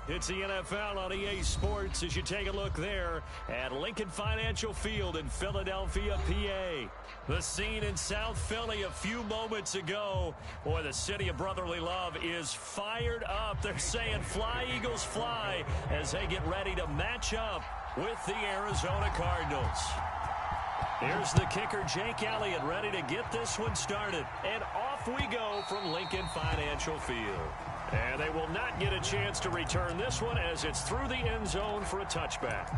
It's the NFL on EA Sports as you take a look there at Lincoln Financial Field in Philadelphia, PA. The scene in South Philly a few moments ago. Boy, the city of brotherly love is fired up. They're saying fly, Eagles, fly as they get ready to match up with the Arizona Cardinals. Here's the kicker, Jake Elliott, ready to get this one started. And off we go from Lincoln Financial Field. And they will not get a chance to return this one as it's through the end zone for a touchback.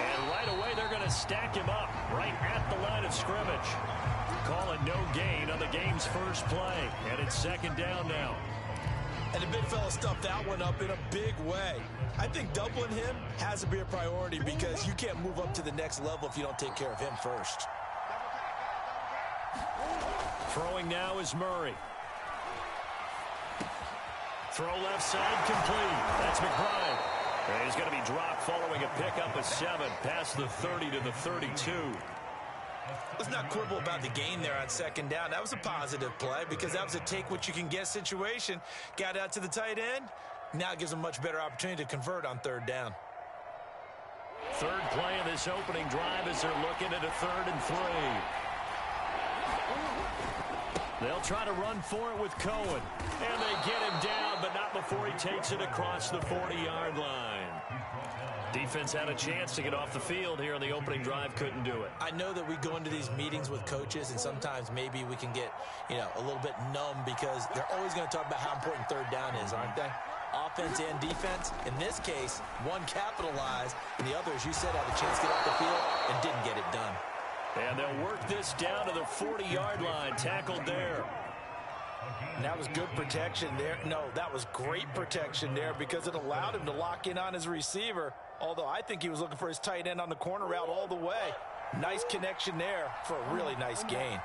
And right away they're going to stack him up right at the line of scrimmage. Call it no gain on the game's first play. And it's second down now. And the big fella stuffed that one up in a big way. I think doubling him has to be a priority because you can't move up to the next level if you don't take care of him first. Throwing now is Murray. Throw left side complete. That's McBride. And he's going to be dropped following a pickup of 7 past the 30 to the 32. Let's not quibble about the gain there on second down. That was a positive play because that was a take-what-you-can-get situation. Got out to the tight end. Now it gives them much better opportunity to convert on third down. Third play of this opening drive as they're looking at a 3rd and 3. They'll try to run for it with Cohen. And they get him down, but not before he takes it across the 40-yard line. Defense had a chance to get off the field here on the opening drive, couldn't do it. I know that we go into these meetings with coaches, and sometimes maybe we can get, a little bit numb because they're always going to talk about how important third down is, aren't they? Offense and defense. In this case, one capitalized, and the other, as you said, had a chance to get off the field and didn't get it done. And they'll work this down to the 40-yard line, tackled there. And that was good protection there. No, that was great protection there because it allowed him to lock in on his receiver. Although I think he was looking for his tight end on the corner route all the way. Nice connection there for a really nice gain.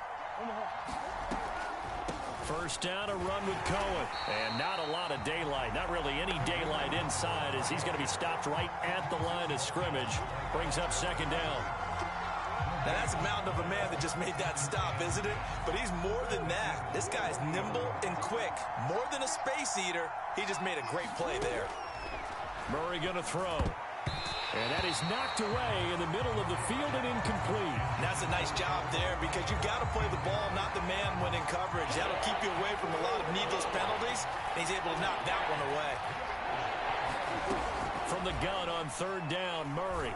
First down, a run with Cohen. And not a lot of daylight. Not really any daylight inside as he's going to be stopped right at the line of scrimmage. Brings up second down. Now, that's a mountain of a man that just made that stop, isn't it? But he's more than that. This guy's nimble and quick. More than a space eater. He just made a great play there. Murray going to throw. And that is knocked away in the middle of the field and incomplete. That's a nice job there because you've got to play the ball, not the man when in coverage. That'll keep you away from a lot of needless penalties. And he's able to knock that one away. From the gun on third down, Murray.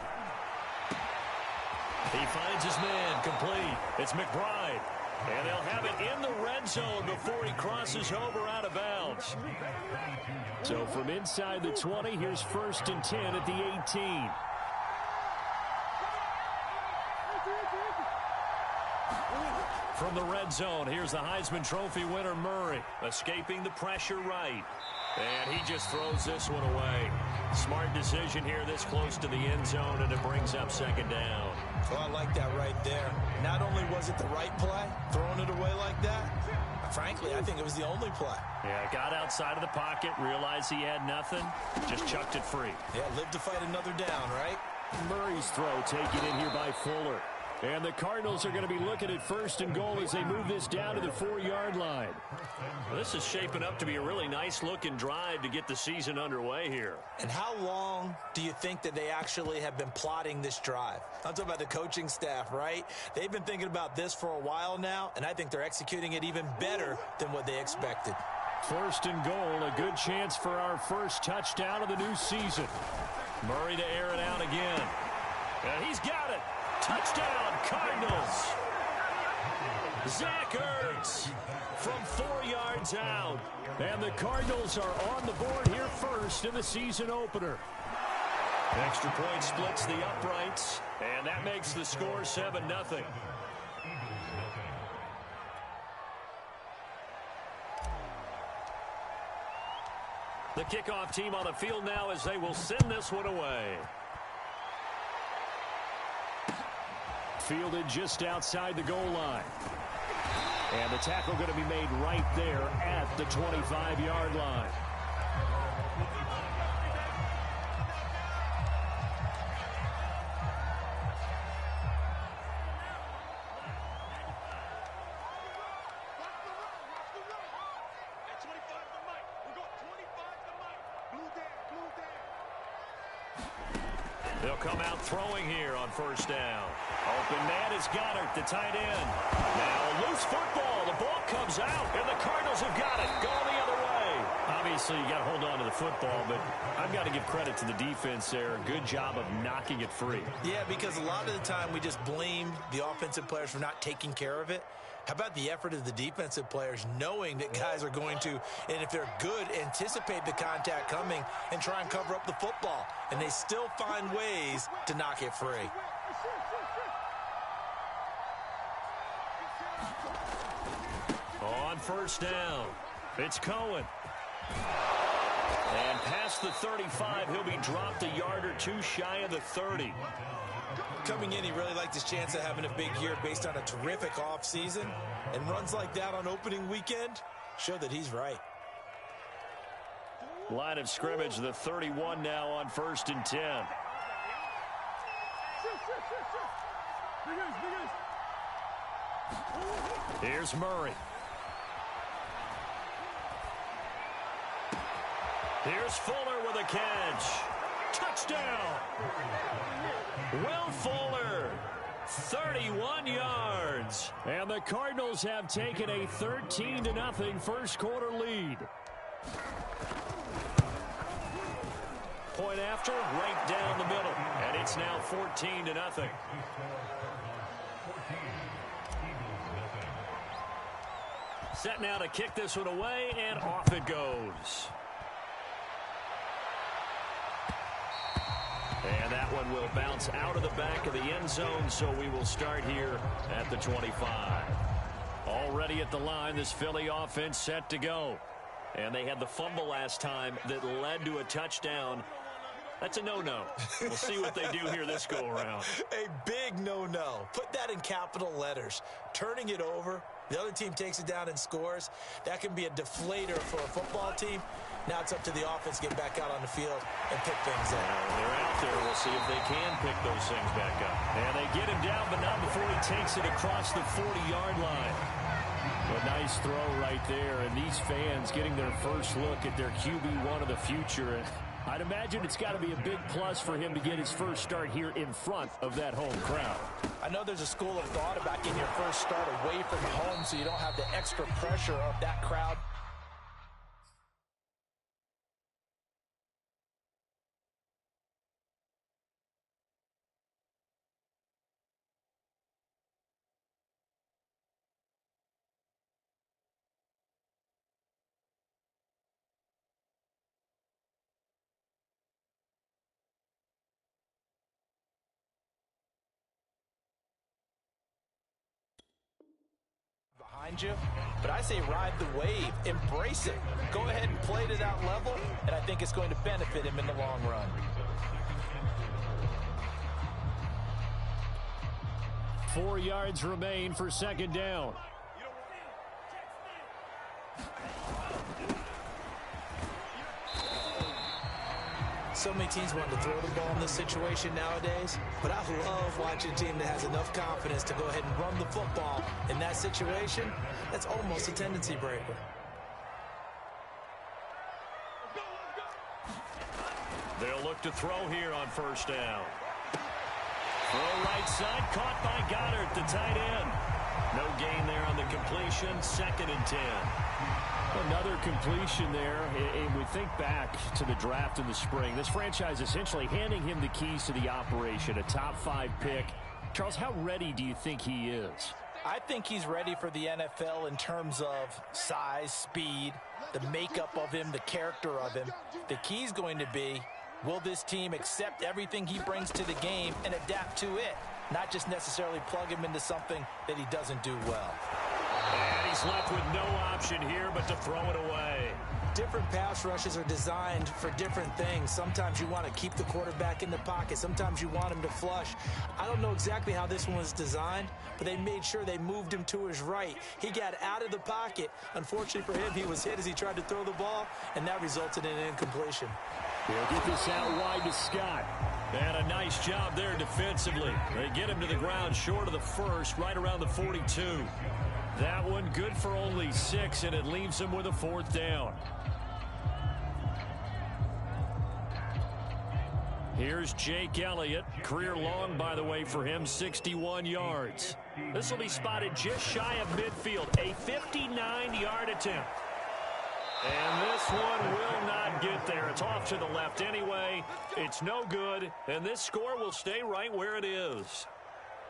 He finds his man, complete. It's McBride. And they'll have it in the red zone before he crosses over out of bounds. So from inside the 20, here's 1st and 10 at the 18. From the red zone, here's the Heisman Trophy winner, Murray, escaping the pressure right. And he just throws this one away. Smart decision here this close to the end zone, and it brings up second down. Oh, I like that right there. Not only was it the right play, throwing it away like that, frankly, I think it was the only play. Yeah, got outside of the pocket, realized he had nothing, just chucked it free. Yeah, live to fight another down, right? Murray's throw taken in here by Fuller. And the Cardinals are going to be looking at 1st and goal as they move this down to the 4-yard line. Well, this is shaping up to be a really nice-looking drive to get the season underway here. And how long do you think that they actually have been plotting this drive? I'm talking about the coaching staff, right? They've been thinking about this for a while now, and I think they're executing it even better than what they expected. 1st and goal, a good chance for our first touchdown of the new season. Murray to air it out again. And he's got it. Touchdown, Cardinals. Zach Ertz from 4 yards out. And the Cardinals are on the board here first in the season opener. Extra point splits the uprights, and that makes the score 7-0. The kickoff team on the field now as they will send this one away. Fielded just outside the goal line. And the tackle going to be made right there at the 25-yard line. They'll come out throwing here on first down. Open man is Goddard, the tight end. Now a loose football. The ball comes out, and the Cardinals have got it. Going the other way. Obviously, you got to hold on to the football, but I've got to give credit to the defense there. Good job of knocking it free. Yeah, because a lot of the time we just blame the offensive players for not taking care of it. How about the effort of the defensive players knowing that guys are going to, and if they're good, anticipate the contact coming and try and cover up the football. And they still find ways to knock it free. On first down, it's Cohen. And past the 35, he'll be dropped a yard or two shy of the 30. Coming in, he really liked his chance of having a big year based on a terrific offseason. And runs like that on opening weekend show that he's right. Line of scrimmage, the 31 now on 1st and 10. Here's Murray. Here's Fuller with a catch. Touchdown. Will Fuller, 31 yards. And the Cardinals have taken a 13-0 first quarter lead. Point after, right down the middle. And it's now 14-0. Set now to kick this one away, and off it goes. And that one will bounce out of the back of the end zone, so we will start here at the 25. Already at the line, this Philly offense set to go. And they had the fumble last time that led to a touchdown. That's a no-no. We'll see what they do here this go-around. A big no-no. Put that in capital letters. Turning it over, the other team takes it down and scores. That can be a deflator for a football team. Now it's up to the offense to get back out on the field and pick things up. They're out there. We'll see if they can pick those things back up. And they get him down, but not before he takes it across the 40-yard line. A nice throw right there, and these fans getting their first look at their QB1 of the future. And I'd imagine it's got to be a big plus for him to get his first start here in front of that home crowd. I know there's a school of thought about getting your first start away from home so you don't have the extra pressure of that crowd. You, but I say ride the wave, embrace it, go ahead and play to that level, and I think it's going to benefit him in the long run. Four yards remain for second down. So many teams want to throw the ball in this situation nowadays, but I love watching a team that has enough confidence to go ahead and run the football in that situation. That's almost a tendency breaker. They'll look to throw here on first down. Throw right side, caught by Goddard, the tight end. No gain there on the completion, 2nd and 10. Another completion there, and we think back to the draft in the spring. This franchise essentially handing him the keys to the operation, a top 5 pick. Charles, how ready do you think he is? I think he's ready for the NFL in terms of size, speed, the makeup of him, the character of him. The key's going to be, will this team accept everything he brings to the game and adapt to it, not just necessarily plug him into something that he doesn't do well. And he's He's left with no option here but to throw it away. Different pass rushes are designed for different things. Sometimes you want to keep the quarterback in the pocket. Sometimes you want him to flush. I don't know exactly how this one was designed, but they made sure they moved him to his right. He got out of the pocket. Unfortunately for him, he was hit as he tried to throw the ball, and that resulted in an incompletion. He'll get this out wide to Scott. And a nice job there defensively. They get him to the ground short of the first, right around the 42. That one good for only 6, and it leaves him with a 4th down. Here's Jake Elliott. Career long, by the way, for him, 61 yards. This will be spotted just shy of midfield. A 59-yard attempt. And this one will not get there. It's off to the left anyway. It's no good, and this score will stay right where it is.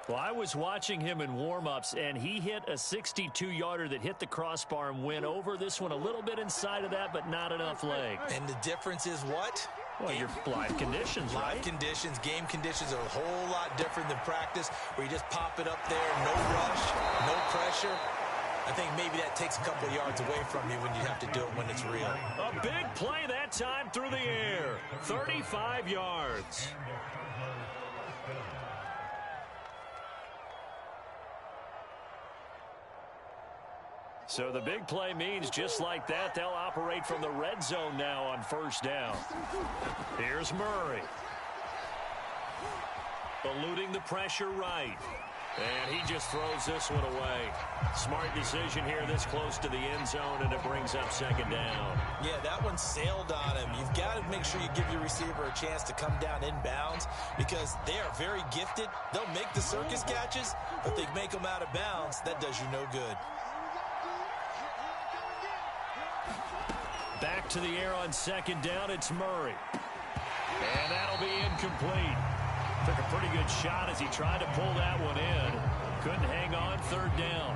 Well, I was watching him in warm-ups, and he hit a 62-yarder that hit the crossbar and went over. This one a little bit inside of that, but not enough leg. And the difference is what? Well, your live conditions, right? Live conditions, game conditions are a whole lot different than practice, where you just pop it up there, no rush, no pressure. I think maybe that takes a couple of yards away from you when you have to do it when it's real. A big play that time through the air. 35 yards. So the big play means just like that, they'll operate from the red zone now on 1st down. Here's Murray. Eluding the pressure right. And he just throws this one away. Smart decision here this close to the end zone, and it brings up 2nd down. Yeah, that one sailed on him. You've got to make sure you give your receiver a chance to come down inbounds because they are very gifted. They'll make the circus catches, but they make them out of bounds. That does you no good. Back to the air on 2nd down, it's Murray. And that'll be incomplete. Took a pretty good shot as he tried to pull that one in. Couldn't hang on, 3rd down.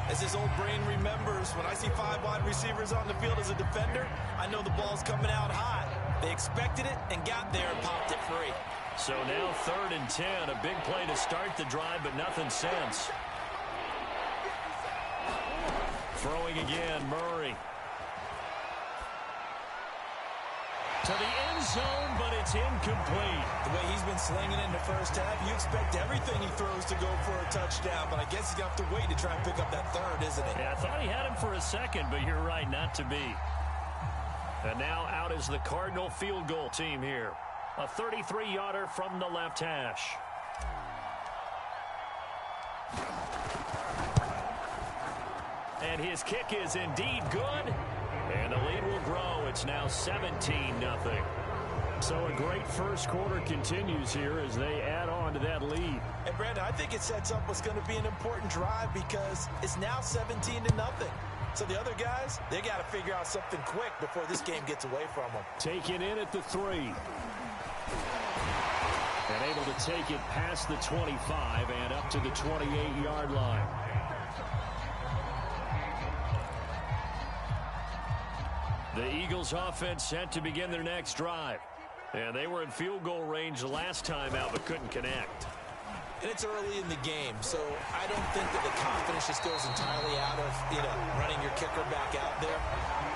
As his old brain remembers, when I see 5 wide receivers on the field as a defender, I know the ball's coming out hot. They expected it and got there and popped it free. So now 3rd and 10, a big play to start the drive, but nothing since. Throwing again, Murray. To the end zone, but it's incomplete. The way he's been slinging in the first half, you expect everything he throws to go for a touchdown, but I guess he's going to have to wait to try and pick up that 3rd, isn't he? Yeah, I thought he had him for a second, but you're right, not to be. And now out is the Cardinal field goal team here. A 33-yarder from the left hash. And his kick is indeed good. And the lead will grow. It's now 17-0. So a great first quarter continues here as they add on to that lead. And Brandon, I think it sets up what's going to be an important drive because it's now 17-0. So the other guys, they got to figure out something quick before this game gets away from them. Taken in at the 3. And able to take it past the 25 and up to the 28-yard line. The Eagles offense set to begin their next drive. And they were in field goal range last time out but couldn't connect. And it's early in the game, so I don't think that the confidence just goes entirely out of, running your kicker back out there.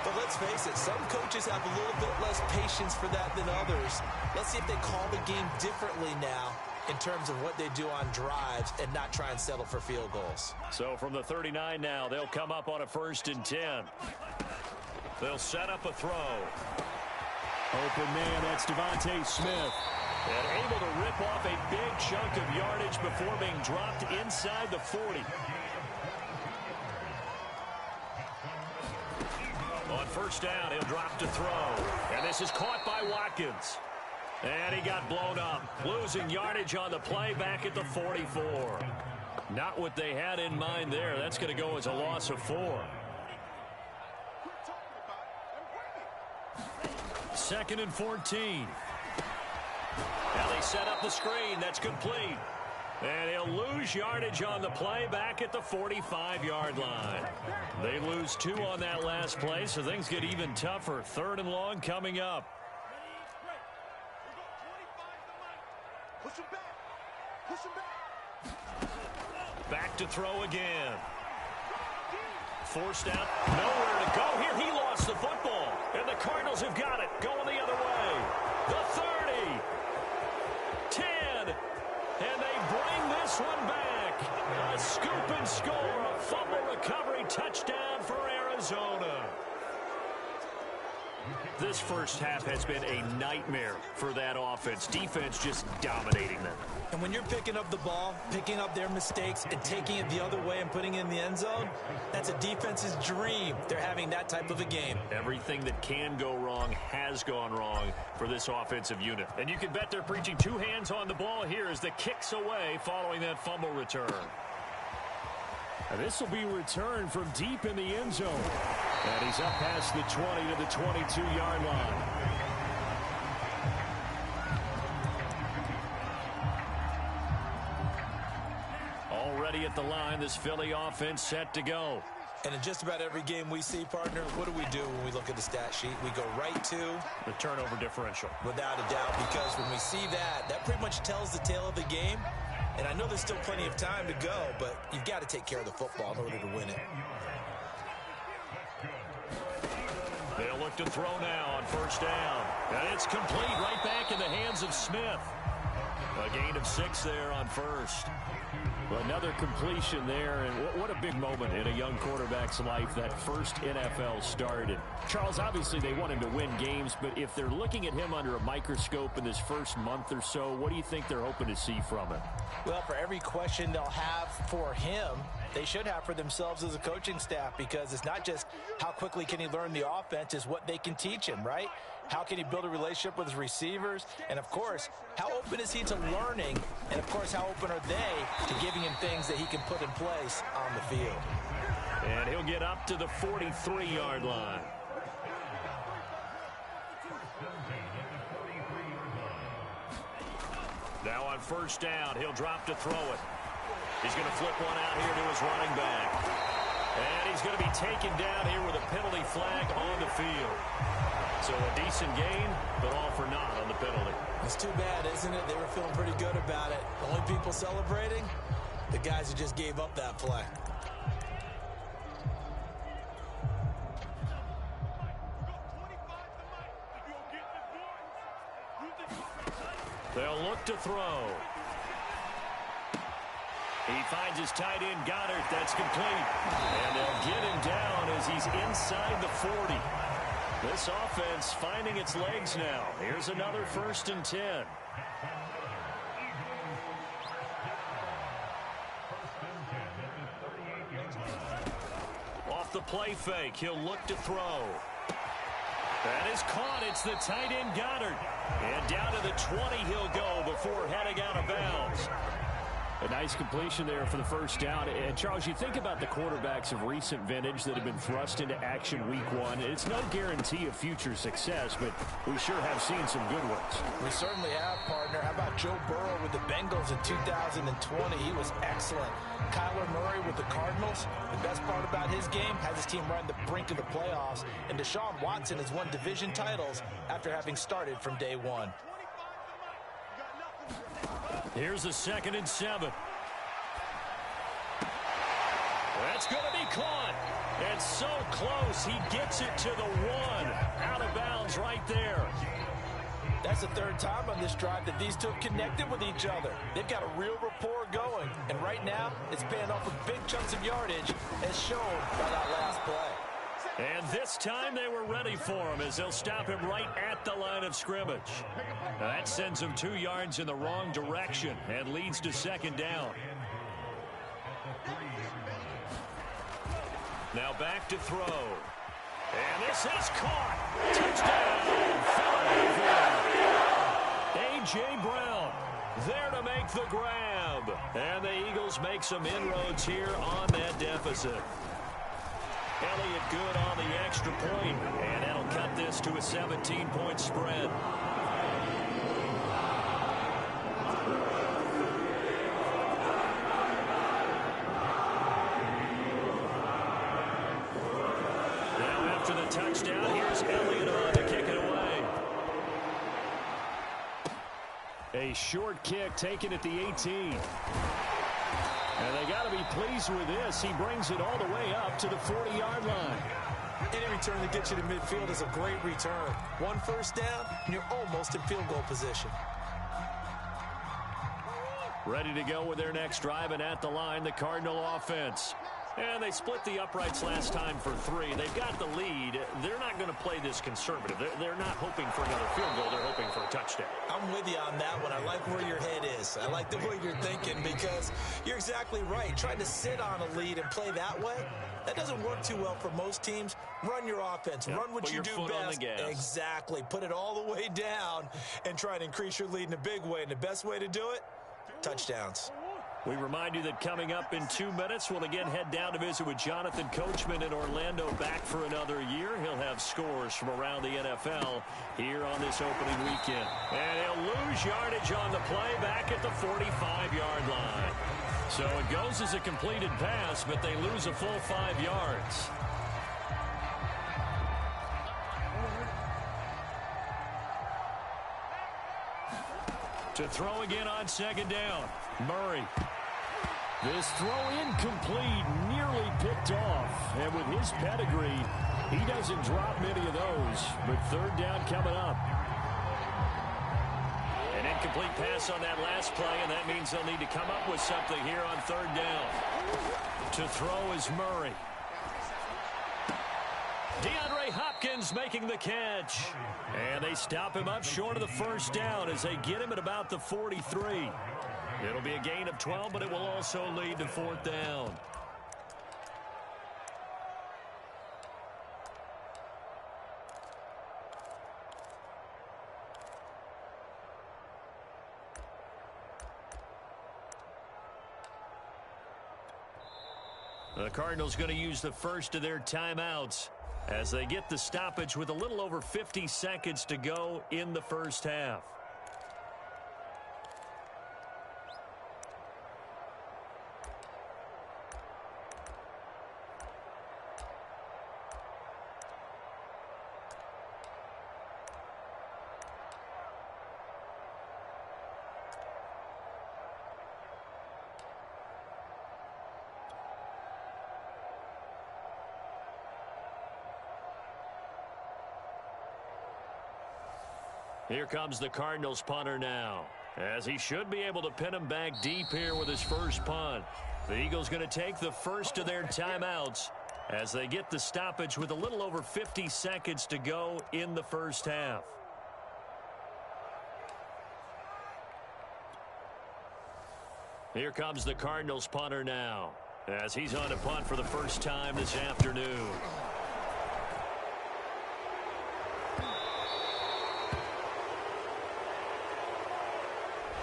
But let's face it, some coaches have a little bit less patience for that than others. Let's see if they call the game differently now in terms of what they do on drives and not try and settle for field goals. So from the 39 now, they'll come up on a 1st and 10. They'll set up a throw. Open man, that's Devontae Smith. And able to rip off a big chunk of yardage before being dropped inside the 40. On 1st down, he'll drop to throw. And this is caught by Watkins. And he got blown up. Losing yardage on the play back at the 44. Not what they had in mind there. That's going to go as a loss of 4. 2nd and 14. Now they set up the screen. That's complete. And he'll lose yardage on the play back at the 45-yard line. They lose 2 on that last play, so things get even tougher. 3rd and long coming up. Back to throw again. forced out. Nowhere to go here. He lost the football. And the Cardinals have got it. Going the other way. The 30. 10. And they bring this one back. A scoop and score. A fumble recovery touchdown for Arizona. This first half has been a nightmare for that offense. Defense just dominating them. And when you're picking up the ball, picking up their mistakes, and taking it the other way and putting it in the end zone, that's a defense's dream. They're having that type of a game. Everything that can go wrong has gone wrong for this offensive unit. And you can bet they're preaching two hands on the ball here as the kick's away following that fumble return. This will be returned from deep in the end zone. And he's up past the 20 to the 22-yard line. Already at the line, this Philly offense set to go. And in just about every game we see, partner, what do we do when we look at the stat sheet? We go right to the turnover differential. Without a doubt, because when we see that, that pretty much tells the tale of the game. And I know there's still plenty of time to go, but you've got to take care of the football in order to win it. They'll look to throw now on first down. And it's complete right back in the hands of Smith. A gain of 6 there on first. Well, another completion there, and what a big moment in a young quarterback's life, that first NFL start. And Charles, obviously they want him to win games, but if they're looking at him under a microscope in this first month or so, what do you think they're hoping to see from him? Well, for every question they'll have for him, they should have for themselves as a coaching staff, because it's not just how quickly can he learn the offense, it's what they can teach him, right? How can he build a relationship with his receivers? And, of course, how open is he to learning? And, of course, how open are they to giving him things that he can put in place on the field? And he'll get up to the 43-yard line. Now on first down, he'll drop to throw it. He's going to flip one out here to his running back. And he's going to be taken down here with a penalty flag on the field. So a decent gain, but all for naught on the penalty. It's too bad, isn't it? They were feeling pretty good about it. The only people celebrating, the guys who just gave up that play. They'll look to throw. He finds his tight end, Goddard. That's complete. And they'll get him down as he's inside the 40. This offense finding its legs now. Here's another 1st and 10. Off the play fake, he'll look to throw. That is caught. It's the tight end, Goddard. And down to the 20 he'll go before heading out of bounds. A nice completion there for the first down. And, Charles, you think about the quarterbacks of recent vintage that have been thrust into action week 1. It's no guarantee of future success, but we sure have seen some good ones. We certainly have, partner. How about Joe Burrow with the Bengals in 2020? He was excellent. Kyler Murray with the Cardinals. The best part about his game, has his team right on the brink of the playoffs. And Deshaun Watson has won division titles after having started from day 1. Here's a 2nd and 7. That's going to be caught. And so close, he gets it to the 1. Out of bounds right there. That's the 3rd time on this drive that these two have connected with each other. They've got a real rapport going. And right now, it's paying off with big chunks of yardage, as shown by that last play. And this time they were ready for him as they'll stop him right at the line of scrimmage. Now that sends him 2 yards in the wrong direction and leads to 2nd down. Now back to throw. And this is caught. Touchdown, Philadelphia. A.J. Brown there to make the grab. And the Eagles make some inroads here on that deficit. Elliott good on the extra point, and that'll cut this to a 17-point spread. Now after the touchdown, here's Elliott on to kick it away. A short kick taken at the 18. And they got to be pleased with this. He brings it all the way up to the 40-yard line. Any return that gets you to midfield is a great return. One first down, and you're almost in field goal position. Ready to go with their next drive, and at the line, the Cardinal offense. And they split the uprights last time for 3. They've got the lead. They're not going to play this conservative. They're not hoping for another field goal. They're hoping for a touchdown. I'm with you on that one. I like where your head is. I like the way you're thinking because you're exactly right. Trying to sit on a lead and play that way, that doesn't work too well for most teams. Run your offense. Yep. Run what you do best. Exactly. Put it all the way down and try to increase your lead in a big way. And the best way to do it, touchdowns. We remind you that coming up in 2 minutes, we'll again head down to visit with Jonathan Coachman in Orlando, back for another year. He'll have scores from around the NFL here on this opening weekend. And he'll lose yardage on the play back at the 45-yard line. So it goes as a completed pass, but they lose a full 5 yards. To throw again on second down, Murray. This throw incomplete, nearly picked off. And with his pedigree, he doesn't drop many of those. But third down coming up. An incomplete pass on that last play, and that means they'll need to come up with something here on third down. To throw is Murray. DeAndre Hopkins making the catch. And they stop him up short of the first down as they get him at about the 43. It'll be a gain of 12, but it will also lead to fourth down. The Cardinals going to use the first of their timeouts as they get the stoppage with a little over 50 seconds to go in the first half. Here comes the Cardinals punter now, as he should be able to pin him back deep here with his first punt. The Eagles going to take the first of their timeouts as they get the stoppage with a little over 50 seconds to go in the first half. Here comes the Cardinals punter now, as he's on to punt for the first time this afternoon.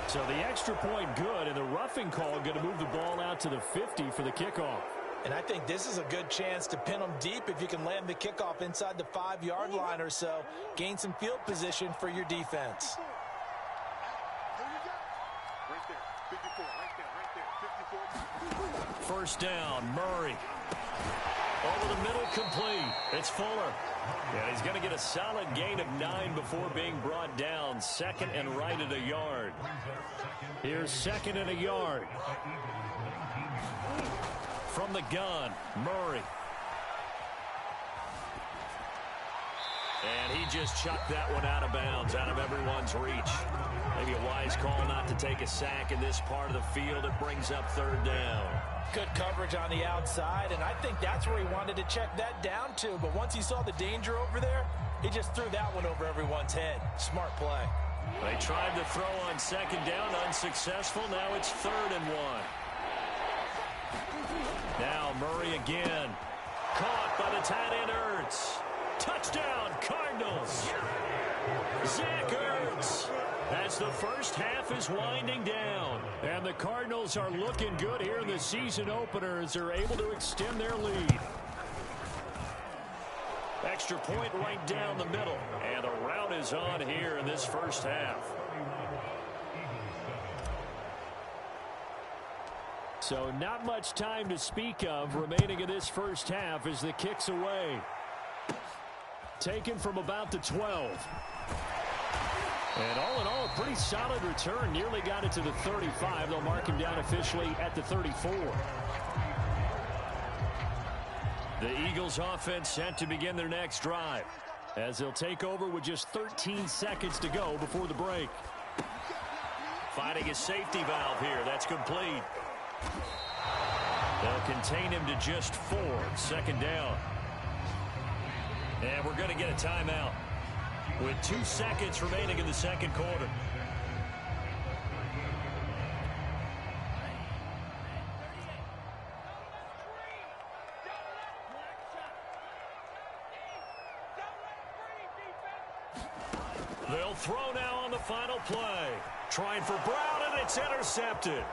So the extra point good, and the roughing call going to move the ball out to the 50 for the kickoff. And I think this is a good chance to pin them deep if you can land the kickoff inside the 5-yard line or so. Gain some field position for your defense. First down, Murray. Over the middle, complete. It's Fuller. Yeah, he's going to get a solid gain of 9 before being brought down. Second and right at a yard. Here's second and a yard. From the gun, Murray. And he just chucked that one out of bounds, out of everyone's reach. Maybe a wise call not to take a sack in this part of the field. It brings up third down. Good coverage on the outside, and I think that's where he wanted to check that down to. But once he saw the danger over there, he just threw that one over everyone's head. Smart play. They tried to throw on second down, unsuccessful. Now it's 3rd and 1. Now Murray again. Caught by the tight end Ertz. Touchdown, Cardinals. Zach Ertz. As the first half is winding down. And the Cardinals are looking good here in the season opener as they're able to extend their lead. Extra point right down the middle. And the route is on here in this first half. So not much time to speak of remaining in this first half as the kick's away. Taken from about the 12. And all in all, a pretty solid return. Nearly got it to the 35. They'll mark him down officially at the 34. The Eagles offense set to begin their next drive, as they'll take over with just 13 seconds to go before the break. Finding a safety valve here. That's complete. They'll contain him to just 4. Second down. And we're going to get a timeout with 2 seconds remaining in the second quarter. They'll throw now on the final play. Trying for Brown, and it's intercepted.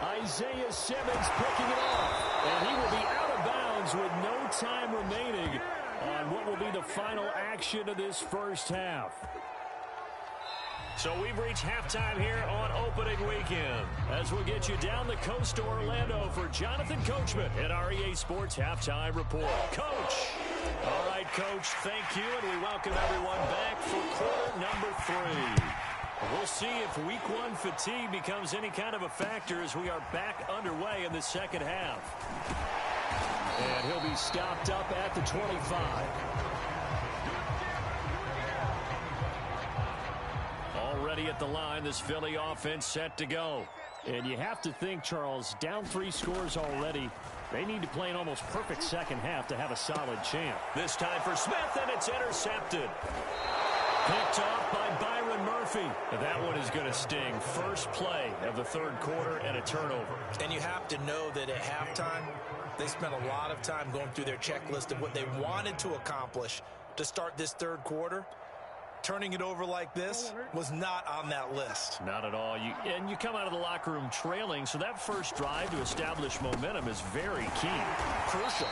Isaiah Simmons picking it off. And he will be out of bounds with no time remaining on what will be the final action of this first half. So we've reached halftime here on opening weekend, as we'll get you down the coast to Orlando for Jonathan Coachman at our EA Sports Halftime Report. Coach. All right, Coach, thank you, and we welcome everyone back for quarter number 3. We'll see if week 1 fatigue becomes any kind of a factor as we are back underway in the second half. And he'll be stopped up at the 25. Already at the line, this Philly offense set to go. And you have to think, Charles, down 3 scores already. They need to play an almost perfect second half to have a solid chance. This time for Smith, and it's intercepted. Picked off by Byron Murphy. That one is going to sting. First play of the third quarter and a turnover. And you have to know that at halftime, they spent a lot of time going through their checklist of what they wanted to accomplish to start this third quarter. Turning it over like this was not on that list. Not at all. And you come out of the locker room trailing, so that first drive to establish momentum is very key. Crucial.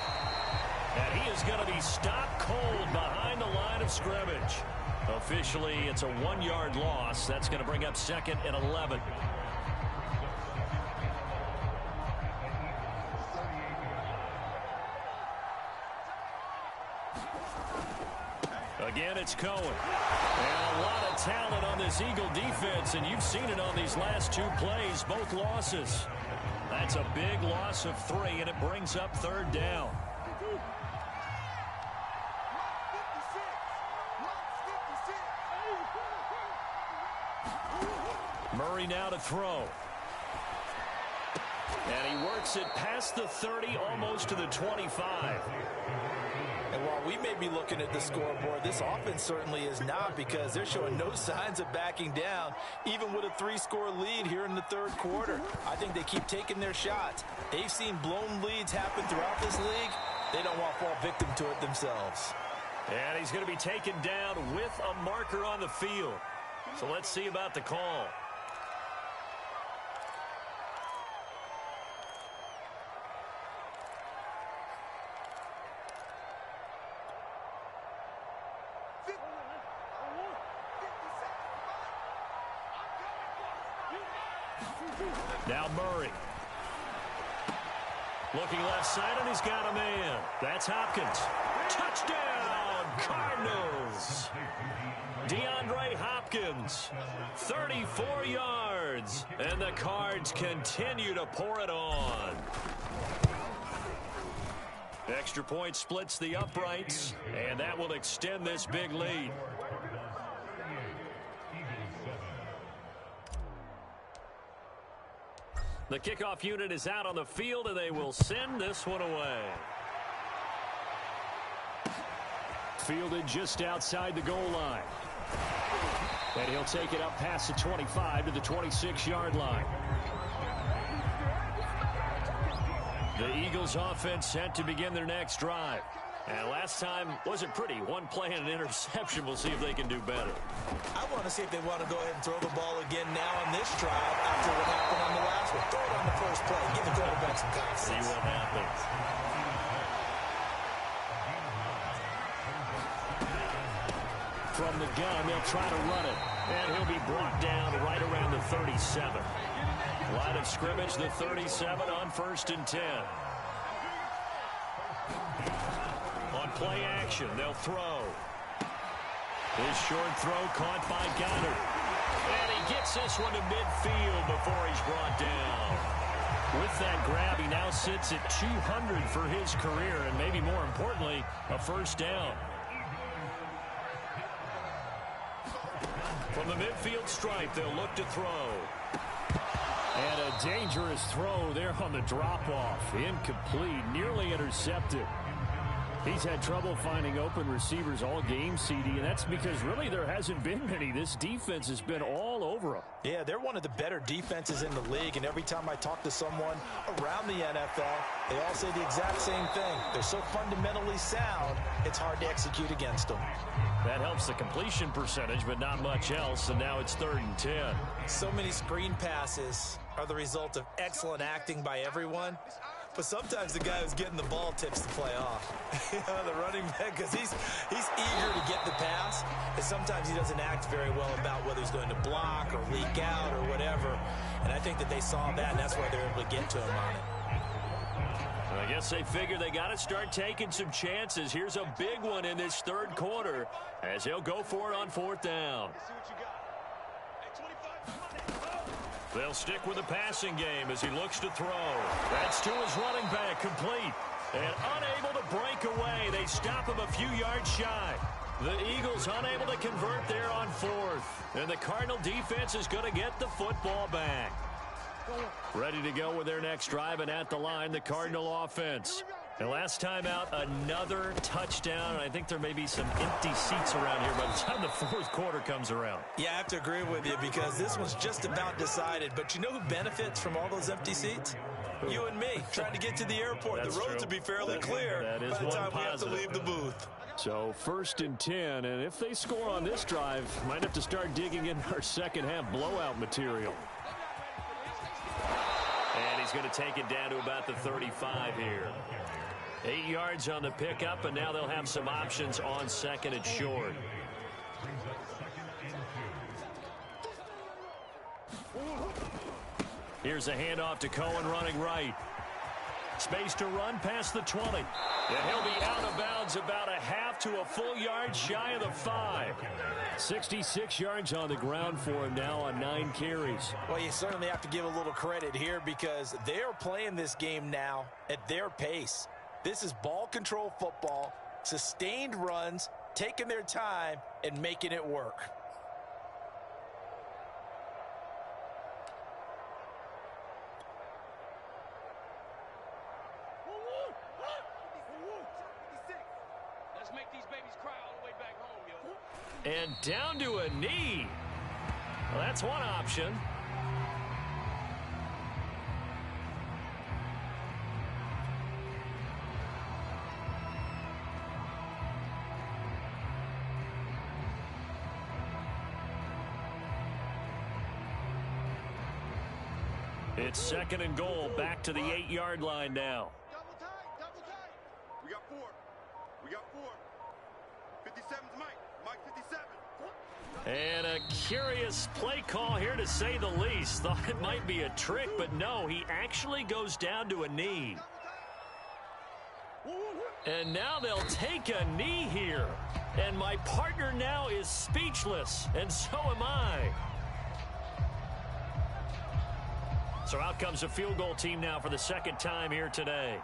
And he is going to be stopped cold behind the line of scrimmage. Officially, it's a 1-yard loss. That's going to bring up second and 11. Again, it's Cohen. And a lot of talent on this Eagle defense, and you've seen it on these last 2 plays, both losses. That's a big loss of 3, and it brings up third down. Murray now to throw. And he works it past the 30, almost to the 25. And while we may be looking at the scoreboard, this offense certainly is not, because they're showing no signs of backing down, even with a 3-score lead here in the third quarter. I think they keep taking their shots. They've seen blown leads happen throughout this league. They don't want to fall victim to it themselves. And he's going to be taken down with a marker on the field. So let's see about the call. Now Murray. Looking left side, and he's got a man. That's Hopkins. Touchdown, Cardinals. DeAndre Hopkins, 34 yards. And the Cards continue to pour it on. Extra point splits the uprights, and that will extend this big lead. The kickoff unit is out on the field, and they will send this one away. Fielded just outside the goal line. And he'll take it up past the 25 to the 26-yard line. The Eagles offense set to begin their next drive. And last time wasn't pretty. 1 play and an interception. We'll see if they can do better. I want to see if they want to go ahead and throw the ball again now on this drive after what happened on the last one. Throw it on the first play. Give the quarterback some confidence. See what happens. From the gun, they'll try to run it. And he'll be brought down right around the 37. Line of scrimmage, the 37 on 1st and 10. On play action, they'll throw. His short throw caught by Goddard. gets this one to midfield before he's brought down. With that grab, he now sits at 200 for his career, and maybe more importantly, a first down. From the midfield stripe, they'll look to throw. And a dangerous throw there on the drop-off. Incomplete, nearly intercepted. He's had trouble finding open receivers all game, CD, and that's because really there hasn't been many. This defense has been all over him. Yeah, they're one of the better defenses in the league, and every time I talk to someone around the NFL, they all say the exact same thing. They're so fundamentally sound, it's hard to execute against them. That helps the completion percentage, but not much else, and now it's 3rd and 10. So many screen passes are the result of excellent acting by everyone. But sometimes the guy who's getting the ball tips the play off. The running back, because he's eager to get the pass, and sometimes he doesn't act very well about whether he's going to block or leak out or whatever. And I think that they saw that, and that's why they're able to get to him on it. I guess they figure they got to start taking some chances. Here's a big one in this 3rd quarter as he'll go for it on 4th down. They'll stick with the passing game as he looks to throw. That's to his running back, complete. And unable to break away. They stop him a few yards shy. The Eagles unable to convert there on 4th. And the Cardinal defense is going to get the football back. Ready to go with their next drive, and at the line, the Cardinal offense. And last time out, another touchdown. And I think there may be some empty seats around here by the time the 4th quarter comes around. Yeah, I have to agree with you because this one's just about decided. But you know who benefits from all those empty seats? You and me, trying to get to the airport. That's the roads true. will be fairly clear that is by the time we have to positive. leave the booth. So 1st and 10, and if they score on this drive, might have to start digging in our second half blowout material. And he's going to take it down to about the 35 here. 8 yards on the pickup, and now they'll have some options on 2nd and short. Here's a handoff to Cohen running right. Space to run past the 20. And he'll be out of bounds about a half to a full yard shy of the 5. 66 yards on the ground for him now on 9 carries. Well, you certainly have to give a little credit here because they are playing this game now at their pace. This is ball control football, sustained runs, taking their time, and making it work. Let's make these babies cry all the way back home, yo. And down to a knee. Well, that's one option. It's 2nd and goal, back to the 8-yard line now. Double tight. We got 4. We got 4. 57's Mike 57. And a curious play call here, to say the least. Thought it might be a trick, but no, he actually goes down to a knee. And now they'll take a knee here. And my partner now is speechless, and so am I. So out comes a field goal team now for the 2nd time here today.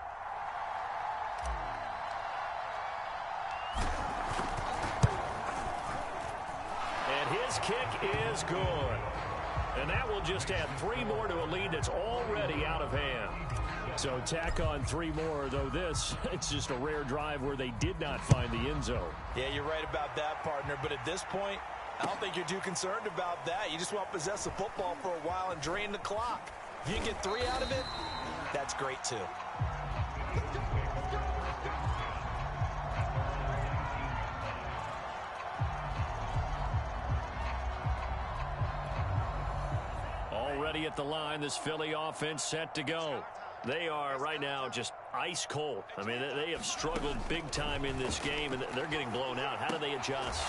And his kick is good. And that will just add 3 more to a lead that's already out of hand. So tack on 3 more, though this, it's just a rare drive where they did not find the end zone. Yeah, you're right about that, partner. But at this point, I don't think you're too concerned about that. You just want to possess the football for a while and drain the clock. If you can get 3 out of it, that's great too. Already at the line, this Philly offense set to go. They are right now just ice cold. I mean, they have struggled big time in this game, and they're getting blown out. How do they adjust?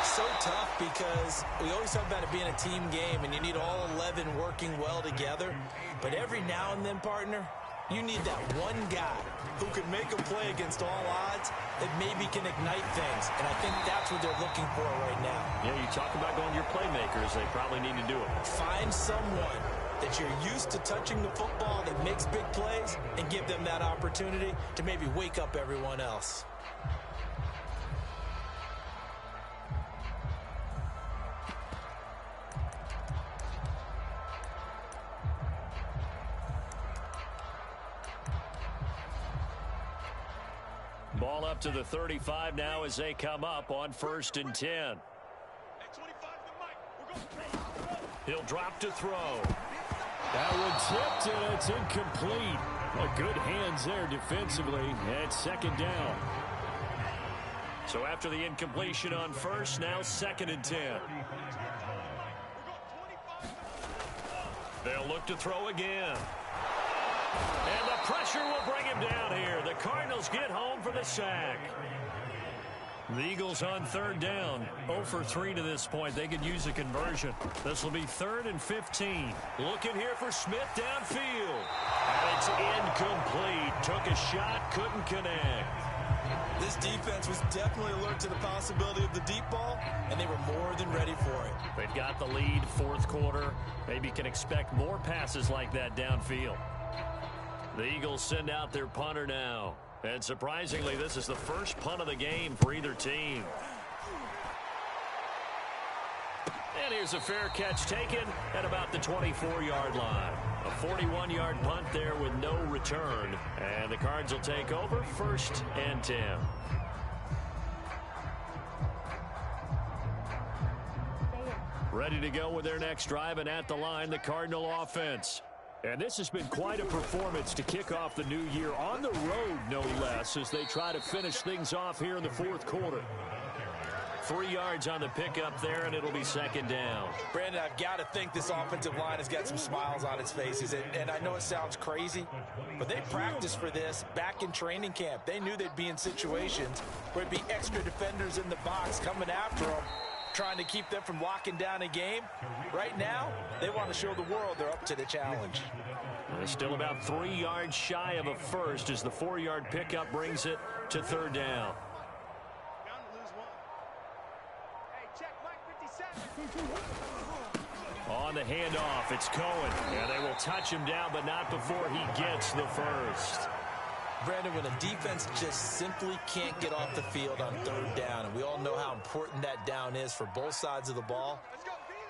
So tough because we always talk about it being a team game, and you need all 11 working well together. But every now and then, partner, You need that one guy who can make a play against all odds that maybe can ignite things. And I think that's what they're looking for right now. Yeah, you talk about going to your playmakers. They probably need to do it. Find someone that you're used to touching the football that makes big plays and give them that opportunity to maybe wake up everyone else. Ball up to the 35 now as they come up on 1st and 10. He'll drop to throw. That one tipped, and it's incomplete. Well, good hands there defensively at 2nd down. So after the incompletion on 1st, now 2nd and 10. They'll look to throw again. And the pressure will bring him down here. The Cardinals get home for the sack. The Eagles on 3rd down. 0 for 3 to this point. They could use a conversion. This will be 3rd and 15. Looking here for Smith downfield. And it's incomplete. Took a shot, couldn't connect. This defense was definitely alert to the possibility of the deep ball, and they were more than ready for it. They've got the lead, 4th quarter. Maybe can expect more passes like that downfield. The Eagles send out their punter now. And surprisingly, this is the first punt of the game for either team. And here's a fair catch taken at about the 24-yard line. A 41-yard punt there with no return. And the Cards will take over 1st and 10. Ready to go with their next drive, and at the line, the Cardinal offense. And this has been quite a performance to kick off the new year on the road, no less, as they try to finish things off here in the 4th quarter. 3 yards on the pickup there, and it'll be 2nd down. Brandon, I've got to think this offensive line has got some smiles on its faces. And I know it sounds crazy, but they practiced for this back in training camp. They knew they'd be in situations where it'd be extra defenders in the box coming after them, trying to keep them from locking down a game. Right now, they want to show the world they're up to the challenge. They're still about 3 yards shy of a first as the 4-yard pickup brings it to 3rd down. On the handoff, it's Cohen. And they will touch him down, but not before he gets the first. Brandon, when a defense just simply can't get off the field on 3rd down, and we all know how important that down is for both sides of the ball,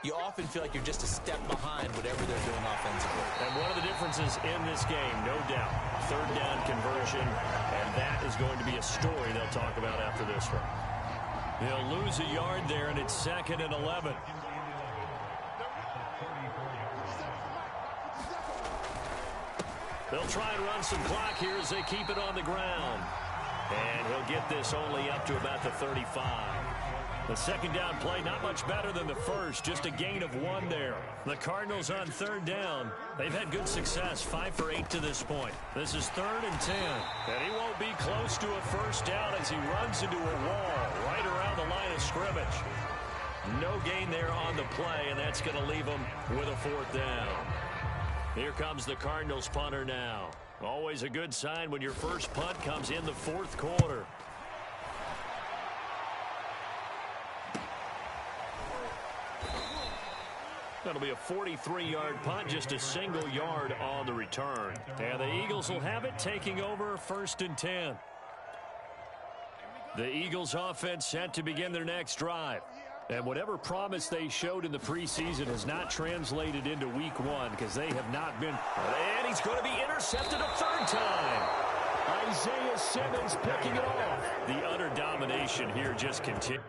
you often feel like you're just a step behind whatever they're doing offensively. And one of the differences in this game, no doubt, 3rd down conversion, and that is going to be a story they'll talk about after this one. He'll lose a yard there, and it's 2nd and 11. They'll try and run some clock here as they keep it on the ground. And he'll get this only up to about the 35. The 2nd down play, not much better than the first, just a gain of 1 there. The Cardinals on 3rd down. They've had good success, 5 for 8 to this point. This is 3rd and 10. And he won't be close to a first down as he runs into a wall right around the line of scrimmage. No gain there on the play, and that's going to leave him with a 4th down. Here comes the Cardinals punter now. Always a good sign when your first punt comes in the 4th quarter. That'll be a 43-yard punt, just a single yard on the return. And the Eagles will have it, taking over 1st and 10. The Eagles offense set to begin their next drive. And whatever promise they showed in the preseason has not translated into week 1 because they have not been. And he's going to be intercepted a 3rd time. Isaiah Simmons picking it off. The utter domination here just continues.